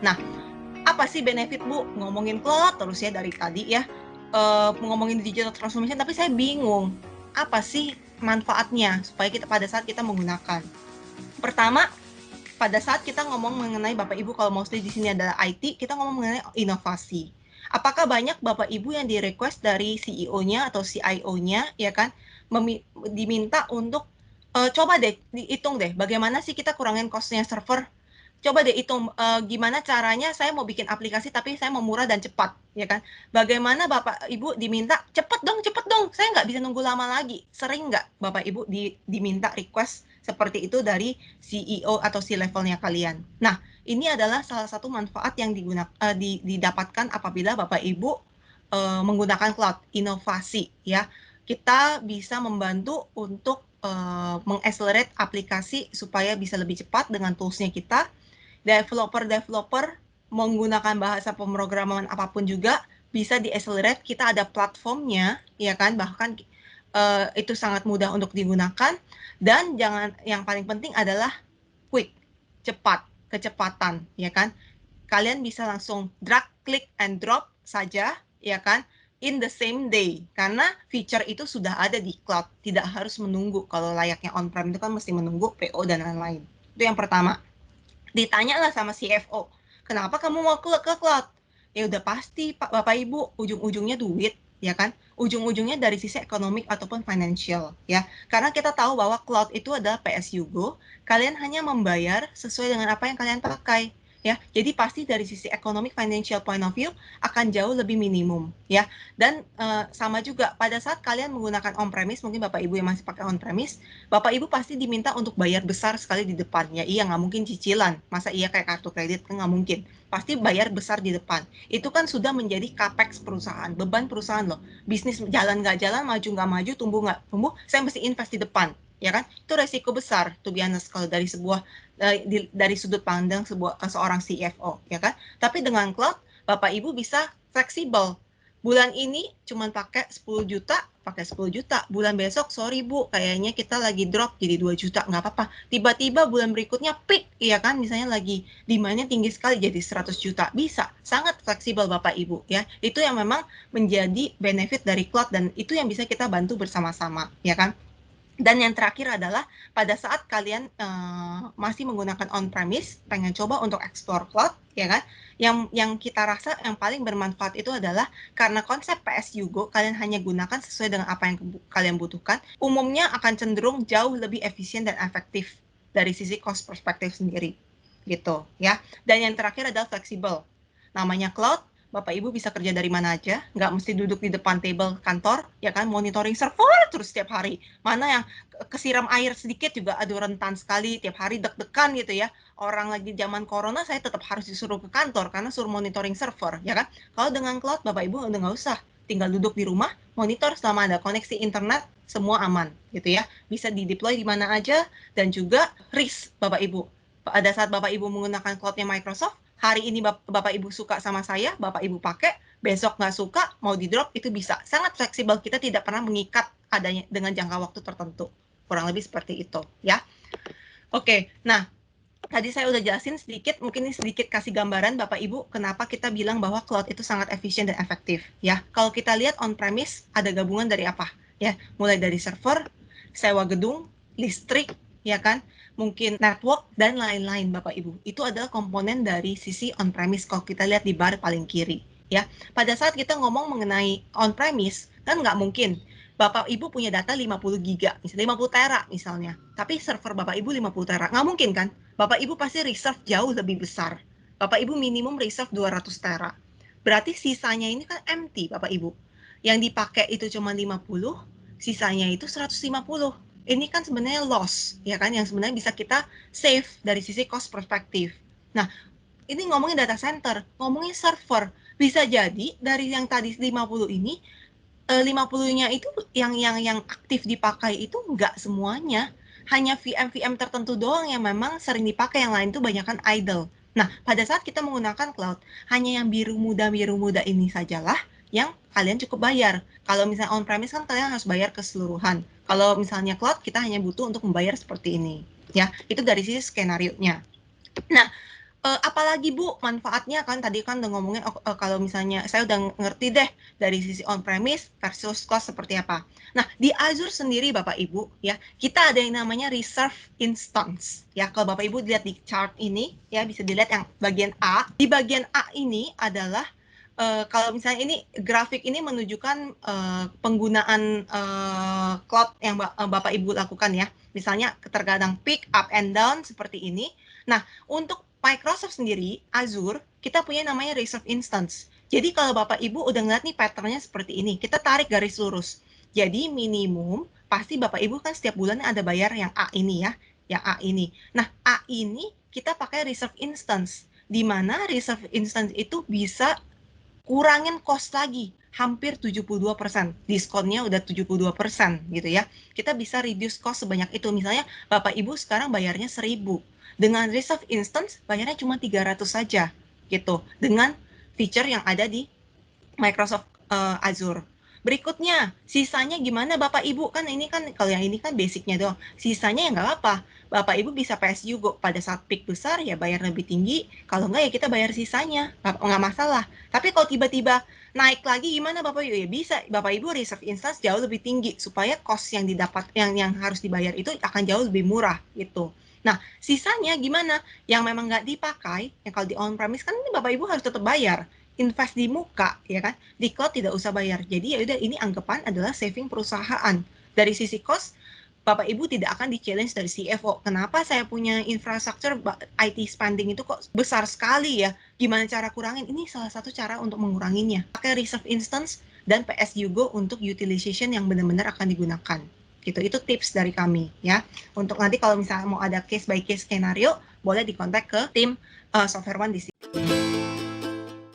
Nah, apa sih benefit Bu? Ngomongin cloud terus ya dari tadi ya, ngomongin digital transformation, tapi saya bingung, apa sih manfaatnya supaya kita pada saat kita menggunakan? Pertama, pada saat kita ngomong mengenai Bapak Ibu, kalau mostly di sini adalah IT, kita ngomong mengenai inovasi. Apakah banyak Bapak Ibu yang di-request dari CEO-nya atau CIO-nya, ya kan, diminta untuk coba deh dihitung deh, bagaimana sih kita kurangin cost-nya server. Coba deh hitung gimana caranya saya mau bikin aplikasi tapi saya mau murah dan cepat, ya kan? Bagaimana Bapak Ibu diminta cepet dong, saya nggak bisa nunggu lama lagi. Sering nggak Bapak Ibu diminta request seperti itu dari CEO atau C-levelnya kalian? Nah, ini adalah salah satu manfaat yang didapatkan apabila Bapak Ibu menggunakan cloud, inovasi ya. Kita bisa membantu untuk mengaccelerate aplikasi supaya bisa lebih cepat dengan toolsnya kita. Developer menggunakan bahasa pemrograman apapun juga bisa di-accelerate, kita ada platformnya, ya kan, bahkan itu sangat mudah untuk digunakan, dan yang paling penting adalah quick, cepat, kecepatan, ya kan. Kalian bisa langsung drag, click, and drop saja, ya kan, in the same day, karena feature itu sudah ada di cloud, tidak harus menunggu. Kalau layaknya on-prem itu kan mesti menunggu PO dan lain-lain. Itu yang pertama. Ditanya lah sama CFO, kenapa kamu mau ke cloud? Ya udah pasti Pak Bapak Ibu, ujung-ujungnya duit, ya kan? Ujung-ujungnya dari sisi ekonomik ataupun financial, ya. Karena kita tahu bahwa cloud itu adalah PSU Go, kalian hanya membayar sesuai dengan apa yang kalian pakai, ya. Jadi pasti dari sisi economic financial point of view akan jauh lebih minimum, ya. Dan sama juga pada saat kalian menggunakan on-premise, mungkin Bapak Ibu yang masih pakai on-premise, Bapak Ibu pasti diminta untuk bayar besar sekali di depan. Ya iya, nggak mungkin cicilan. Masa iya kayak kartu kredit? Kan nggak mungkin. Pasti bayar besar di depan. Itu kan sudah menjadi capex perusahaan, beban perusahaan loh. Bisnis jalan nggak jalan, maju nggak maju, tumbuh nggak tumbuh, saya mesti invest di depan. Ya kan? Itu resiko besar, to be honest, kalau dari dari sudut pandang seorang CFO, ya kan? Tapi dengan cloud, Bapak Ibu bisa fleksibel. Bulan ini cuma pakai 10 juta, pakai 10 juta. Bulan besok, sorry Bu, kayaknya kita lagi drop jadi 2 juta, nggak apa-apa. Tiba-tiba bulan berikutnya peak, ya kan, misalnya lagi demand-nya tinggi sekali jadi 100 juta. Bisa, sangat fleksibel Bapak Ibu, ya. Itu yang memang menjadi benefit dari cloud, dan itu yang bisa kita bantu bersama-sama, ya kan. Dan yang terakhir adalah pada saat kalian masih menggunakan on-premise, pengen coba untuk explore cloud, ya kan? Yang kita rasa yang paling bermanfaat itu adalah karena konsep PSU Go, kalian hanya gunakan sesuai dengan apa yang kalian butuhkan, umumnya akan cenderung jauh lebih efisien dan efektif dari sisi cost perspektif sendiri, gitu ya. Dan yang terakhir adalah fleksibel. Namanya cloud, Bapak Ibu bisa kerja dari mana aja, nggak mesti duduk di depan table kantor, ya kan, monitoring server terus setiap hari. Mana yang kesiram air sedikit juga aduh rentan sekali, tiap hari deg-degan gitu ya. Orang lagi zaman corona saya tetap harus disuruh ke kantor karena suruh monitoring server, ya kan. Kalau dengan cloud Bapak Ibu udah nggak usah, tinggal duduk di rumah, monitor selama ada koneksi internet, semua aman gitu ya. Bisa di-deploy di mana aja, dan juga risk Bapak Ibu. Pada saat Bapak Ibu menggunakan cloudnya Microsoft, hari ini Bapak Ibu suka sama saya, Bapak Ibu pakai, besok nggak suka, mau di drop, itu bisa. Sangat fleksibel, kita tidak pernah mengikat adanya dengan jangka waktu tertentu. Kurang lebih seperti itu, ya. Oke, nah, tadi saya udah jelasin sedikit, mungkin ini sedikit kasih gambaran Bapak Ibu, kenapa kita bilang bahwa cloud itu sangat efisien dan efektif, ya. Kalau kita lihat on-premise, ada gabungan dari apa? Ya, mulai dari server, sewa gedung, listrik, ya kan, mungkin network, dan lain-lain Bapak Ibu. Itu adalah komponen dari sisi on-premise kalau kita lihat di bar paling kiri, ya. Pada saat kita ngomong mengenai on-premise, kan nggak mungkin Bapak Ibu punya data 50 giga, misalnya 50 tera misalnya, tapi server Bapak Ibu 50 tera, nggak mungkin kan? Bapak Ibu pasti reserve jauh lebih besar. Bapak Ibu minimum reserve 200 tera. Berarti sisanya ini kan empty Bapak Ibu. Yang dipakai itu cuma 50, sisanya itu 150. Ini kan sebenarnya loss, ya kan, yang sebenarnya bisa kita save dari sisi cost perspektif. Nah, ini ngomongin data center, ngomongin server. Bisa jadi dari yang tadi 50 ini 50-nya itu yang aktif dipakai itu nggak semuanya. Hanya VM-VM tertentu doang yang memang sering dipakai, yang lain itu banyakan idle. Nah, pada saat kita menggunakan cloud, hanya yang biru muda ini sajalah yang kalian cukup bayar. Kalau misalnya on-premise kan kalian harus bayar keseluruhan. Kalau misalnya cloud, kita hanya butuh untuk membayar seperti ini. Ya, itu dari sisi skenario-nya. Nah, Apalagi Bu manfaatnya kan tadi kan udah ngomongin kalau misalnya saya udah ngerti deh dari sisi on premise versus cloud seperti apa. Nah, di Azure sendiri Bapak Ibu ya, kita ada yang namanya reserve instance ya. Kalau Bapak Ibu lihat di chart ini ya bisa dilihat yang bagian A. Di bagian A ini adalah kalau misalnya ini grafik ini menunjukkan penggunaan cloud yang Bapak Ibu lakukan ya. Misalnya terkadang peak up and down seperti ini. Nah, untuk Microsoft sendiri, Azure, kita punya namanya reserve instance. Jadi kalau Bapak Ibu udah ngeliat nih patternnya seperti ini, kita tarik garis lurus. Jadi minimum pasti Bapak Ibu kan setiap bulan ada bayar yang A ini ya, yang A ini. Nah, A ini kita pakai reserve instance, di mana reserve instance itu bisa kurangin cost lagi, hampir 72%. Diskonnya udah 72% gitu ya. Kita bisa reduce cost sebanyak itu. Misalnya Bapak Ibu sekarang bayarnya 1.000. Dengan reserve instance bayarnya cuma 300 saja gitu. Dengan feature yang ada di Microsoft Azure. Berikutnya, sisanya gimana Bapak Ibu? Kan ini kan kalau yang ini kan basicnya doang. Sisanya ya nggak apa. Bapak Ibu bisa PSU go pada saat peak besar ya bayar lebih tinggi. Kalau nggak ya kita bayar sisanya. Nggak masalah. Tapi kalau tiba-tiba naik lagi gimana Bapak Ibu? Ya bisa. Bapak Ibu reserve instance jauh lebih tinggi supaya cost yang didapat yang harus dibayar itu akan jauh lebih murah gitu. Nah, sisanya gimana? Yang memang nggak dipakai, yang kalau di on-premise kan ini Bapak Ibu harus tetap bayar invest di muka ya kan, di cloud tidak usah bayar. Jadi ya udah ini anggapan adalah saving perusahaan. Dari sisi cost Bapak Ibu tidak akan di-challenge dari CFO. Kenapa saya punya infrastruktur IT spending itu kok besar sekali ya? Gimana cara kurangin? Ini salah satu cara untuk menguranginya. Pakai reserve instance dan PS Yugo untuk utilization yang benar-benar akan digunakan. Gitu. Itu tips dari kami ya. Untuk nanti kalau misalnya mau ada case by case skenario, boleh dikontak ke tim Software One di sini.